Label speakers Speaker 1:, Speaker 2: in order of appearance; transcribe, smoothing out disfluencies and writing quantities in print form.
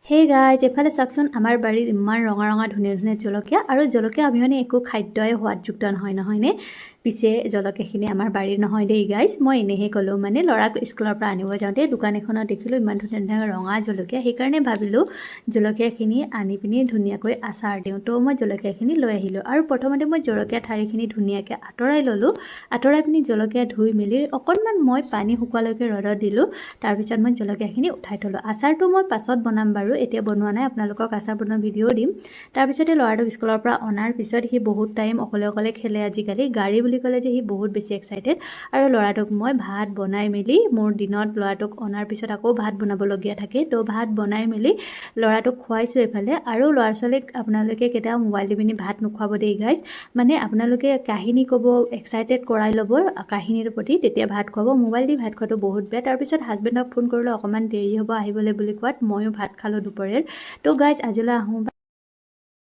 Speaker 1: hey guys এফালে চাওকচোন আমাৰ বাৰীত ইমান ৰঙা ৰঙা ধুনীয়া ধুনীয়া জলকীয়া আৰু জলকীয়া অবিহনে একো খাদ্যই সোৱাদযুক্ত নহয়নে পিছে জলকীয়াখিনি আমাৰ বাৰীৰ নহয় দেই গাইজ মই এনেহে ক'লোঁ মানে ল'ৰাক স্কুলৰ পৰা আনিব যাওঁতে দোকান এখনত দেখিলোঁ ইমান ধুনীয়া ধুনীয়া ৰঙা জলকীয়া সেইকাৰণে ভাবিলোঁ জলকীয়াখিনি আনি পিনি ধুনীয়াকৈ আচাৰ দিওঁ তো মই জলকীয়াখিনি লৈ আহিলোঁ আৰু প্ৰথমতে মই জলকীয়া ঠাৰিখিনি ধুনীয়াকৈ আঁতৰাই ল'লোঁ আঁতৰাই পিনি জলকীয়া ধুই মেলি অকণমান মই পানী শুকোৱালৈকে ৰ'দত দিলোঁ তাৰপিছত মই জলকীয়াখিনি উঠাই থ'লোঁ আচাৰটো মই পাছত বনাম বাৰু এতিয়া বনোৱা নাই আপোনালোকক আচাৰ বনোৱা ভিডিঅ' দিম তাৰপিছতে ল'ৰাটোক স্কুলৰ পৰা অনাৰ পিছত সি বহুত টাইম অকলে অকলে খেলে আজিকালি গাড়ী বুলি ক'লে যে সি বহুত বেছি এক্সাইটেড আৰু ল'ৰাটোক মই ভাত বনাই মেলি মোৰ দিনত ল'ৰাটোক অনাৰ পিছত আকৌ ভাত বনাবলগীয়া থাকে তো ভাত বনাই মেলি ল'ৰাটোক খুৱাইছোঁ এইফালে আৰু ল'ৰা ছোৱালীক আপোনালোকে কেতিয়াও মোবাইল দি পিনি ভাত নোখোৱাব দেই গাইজ মানে আপোনালোকে কাহিনী ক'ব এক্সাইটেড কৰাই ল'ব কাহিনীৰ প্ৰতি তেতিয়া ভাত খুৱাব মোবাইল দি ভাত খোৱাটো বহুত বেয়া তাৰপিছত হাজবেণ্ডক ফোন কৰিলে অকণমান দেৰি হ'ব আহিবলৈ বুলি কোৱাত ময়ো ভাত খালোঁ দুপৰীয়াৰ তো গাইজ আজিলৈ আহোঁ